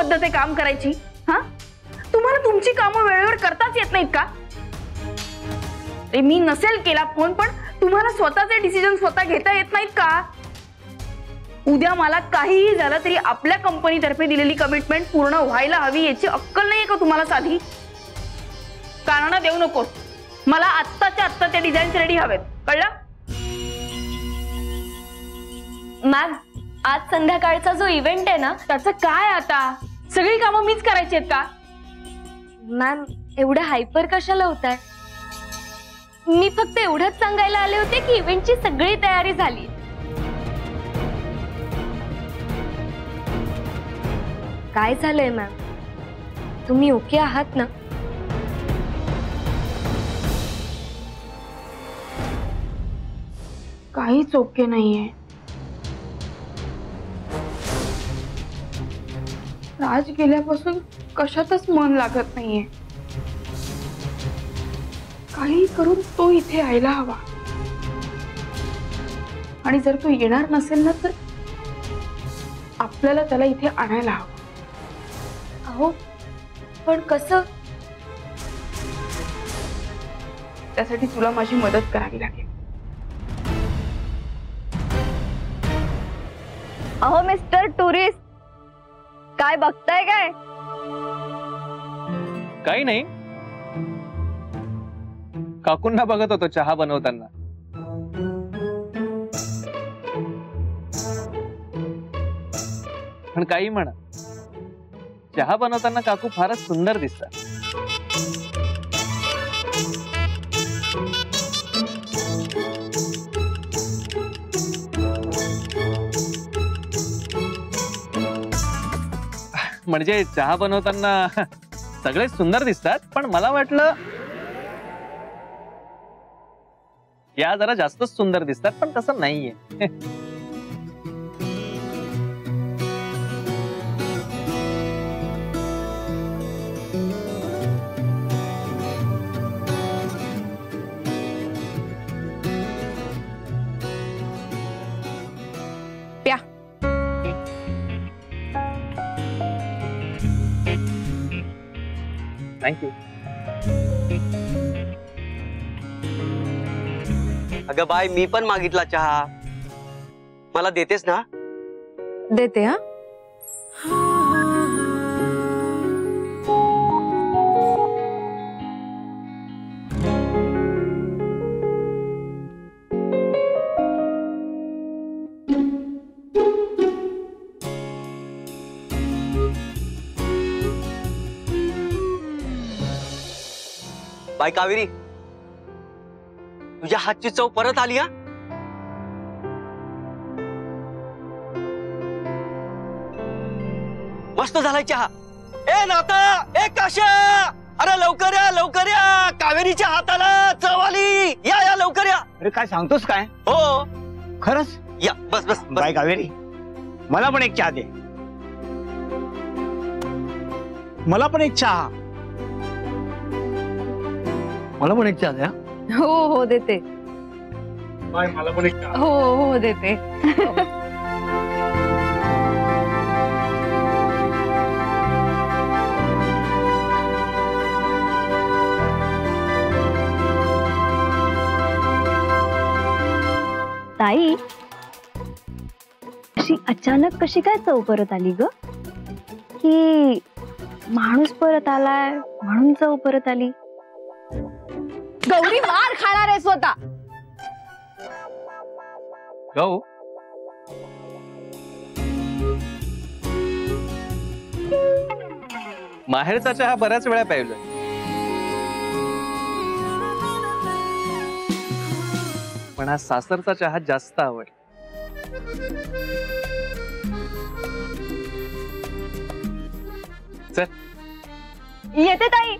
पद्धत आहे काम करायची? हा, तुम्हाला तुमची कामं वेळेवर करताच येत नाहीत का? मी नसेल केला फोन, पण तुम्हाला स्वतःचे डिसिजन स्वतः घेता येत नाहीत का? उद्या मला काहीही झालं तरी आपल्या कंपनीतर्फे दिलेली कमिटमेंट पूर्ण व्हायला हवी याची अक्कल नाहीये का तुम्हाला साधी? कारण देऊ नकोस, मला आत्ताच्या आत्ता त्या डिझाईन्स रेडी हवेत, कळलं? मॅम, आज संध्याकाळचा जो इव्हेंट आहे ना, त्याचं काय आता? सगळी कामं मीच करायची आहेत का? मॅम एवढं हायपर कशाला होताय? मी फक्त एवढंच सांगायला आले होते की इव्हेंटची सगळी तयारी झाली. काय झालंय मॅम, तुम्ही ओके आहात ना? काहीच ओके नाहीये. राज गेल्यापासून कशातच मन लागत नाहीये. काही करून तो इथे यायला हवा, आणि जर तो येणार नसेल ना तर आपल्याला त्याला इथे आणायला हवं. अहो पण कसं? त्यासाठी तुला माझी मदत करावी लागेल. अहो मिस्टर टुरिस्ट, काय बघताय? काय काही नाही, काकूंना बघत होतो चहा बनवताना. पण काही म्हणा, चहा बनवताना काकू फारच सुंदर दिसतात. म्हणजे चहा बनवताना सगळे सुंदर दिसतात, पण मला वाटलं या जरा जास्तच सुंदर दिसतात, पण तसं नाहीये. प्या. थँक्यू. अगं बाय, मी पण मागितला चहा, मला देतेस ना? देते. हा, बाय कावेरी, तुझ्या हातची चव परत आली. हा, मस्त झालाय चहा. ए नाता, ए काशा, अरे लवकर या, लवकर या, कावेरीच्या हाताला चव आली. या या लवकर या. अरे काय सांगतोस काय? हो खरंच? या, बस बस, बस. बाय कावेरी, मला पण एक चहा दे. मला पण एक चहा. मला पण एक चहा द्या. हो हो देते. बाय, मला पण एक चहा. हो हो देते. ताई, अशी अचानक कशी काय चव परत आली ग? की माणूस परत आलाय म्हणून चव परत आली? गौरी मार खाणार आहे स्वतः. गौ, माहेरचा चहा बऱ्याच वेळा प्यायलोय, पण हा सासरचा चहा जास्त आवड. चल येते ताई.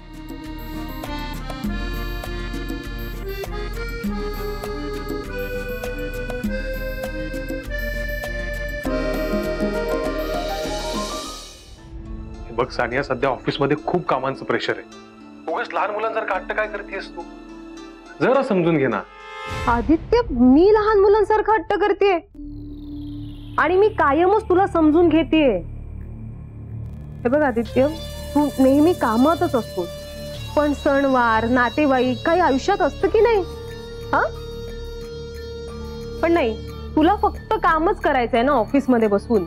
बघ सानिया, सध्या ऑफिसमध्ये खूप कामांचं प्रेशर आहे. उगाच लहान मुलांसारखं हट्ट काय करतेस तू? जरा समजून घे ना. आदित्य, मी लहान मुलांसारखं हट्ट करतेय आणि मी कायमच तुला समजून घेतेय. हे बघ आदित्य, तू नेहमी कामातच असतो, पण सणवार नातेवाईक काही आयुष्यात असतं की नाही? हा, पण नाही, तुला फक्त कामच करायचंय ना ऑफिस मध्ये बसून.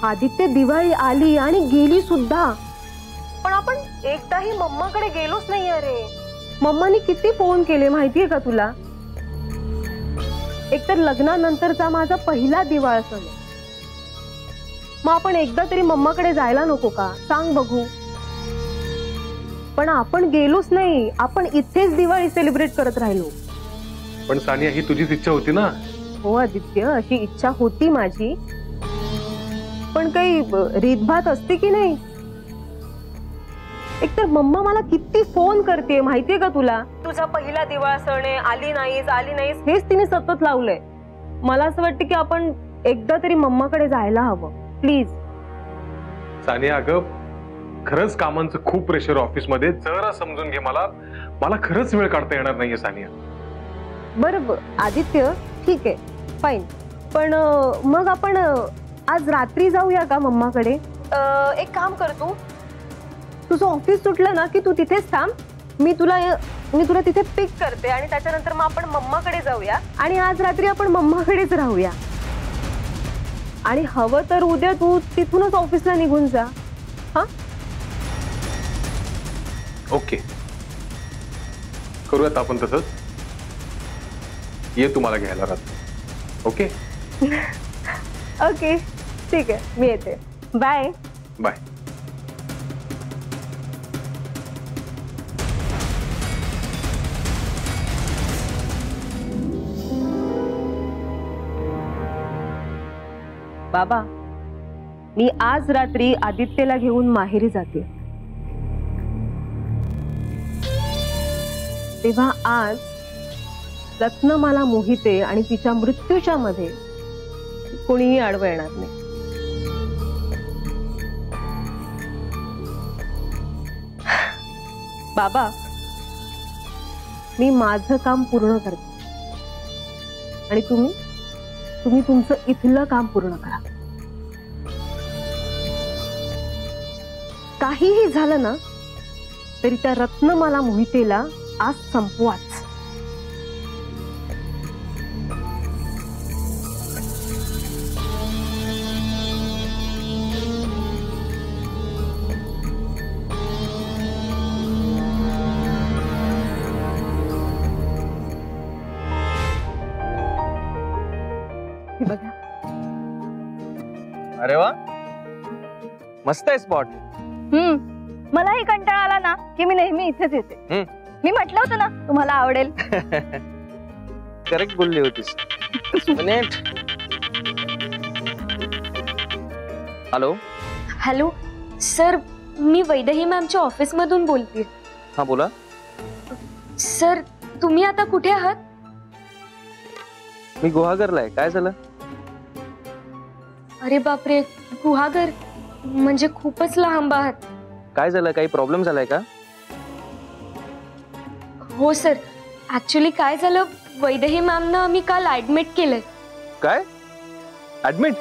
आदित्य, दिवाळी आली आणि गेली सुद्धा, पण आपण एकदाही मम्माकडे गेलोच नाही. अरे मम्मानी किती फोन केले माहितीये का तुला? एकतर लग्नानंतरचा माझा पहिला दिवाळ सण, मग आपण एकदा तरी मम्माकडे जायला नको का? सांग बघू. पण आपण गेलोच नाही, आपण इथेच दिवाळी सेलिब्रेट करत राहिलो. पण सानिया, ही तुझीच इच्छा होती ना. हो आदित्य, अशी इच्छा होती माझी, पण काही रीतभात असते की नाही? एकतर मम्मा मला किती फोन करते माहितीये का तुला? तुझा पहिला दिवाळ सण आहे, आली नाहीस हेच तिने सतत लावलंय. मला असं वाटतं की आपण एकदा तरी मम्माकडे जायला हवं, प्लीज. सानिया, अगं खरंच कामांचं खूप प्रेशर ऑफिसमध्ये, जरा समजून घे. मला खरंच वेळ काढता येणार नाहीये सानिया. बरं आदित्य, ठीक आहे, फाईन, पण मग आपण आज रात्री जाऊया का मम्माकडे? एक काम कर, तू तुझं ऑफिस सुटलं ना की तू तिथेच थांब, मी तुला तिथे पिक करते आणि त्याच्यानंतर मग आपण मम्माकडे जाऊया आणि आज रात्री आपण मम्माकडेच राहूया. आणि हवं तर उद्या तू तिथूनच ऑफिसला निघून जा. हा, ओके, करूयात आपण तसंच. ये तुम्हाला घ्यायला राहतो. ओके ओके, ठीक आहे, मी येते. Bye bye. बाबा, मी आज रात्री आदित्यला घेऊन माहेरी जाते. तेव्हा आज रत्नमाला मोहिते आणि तिच्या मृत्यूच्या मध्ये कोणीही आडवं येणार नाही. बाबा, मी माझं काम पूर्ण करते आणि तुम्ही तुमचं इथलं काम पूर्ण करा. काहीही झालं ना तरी त्या रत्नमाला मोहितेला आज संपवाच. बघा, अरे वा, मस्त आहे स्पॉट. मलाही कंटाळा आला ना की मी नेहमी इथेच येते. मी म्हटलं होतं ना तुम्हाला आवडेल. करेक्ट बोलली होतीस. मिनिट. हॅलो. हॅलो सर, मी वैदेही मॅमच्या ऑफिस मधून बोलते. हा बोला. सर, तुम्ही आता कुठे आहात? मी गुहागरला आहे. काय झालं? अरे बापरे, गुहागर म्हणजे खूपच लांब आहात. काय झालं? काही प्रॉब्लेम झालाय का? हो सर, ऍक्च्युली काय झालं, वैदेही मॅमनं आम्ही काल ऍडमिट केलंय. काय? ऍडमिट?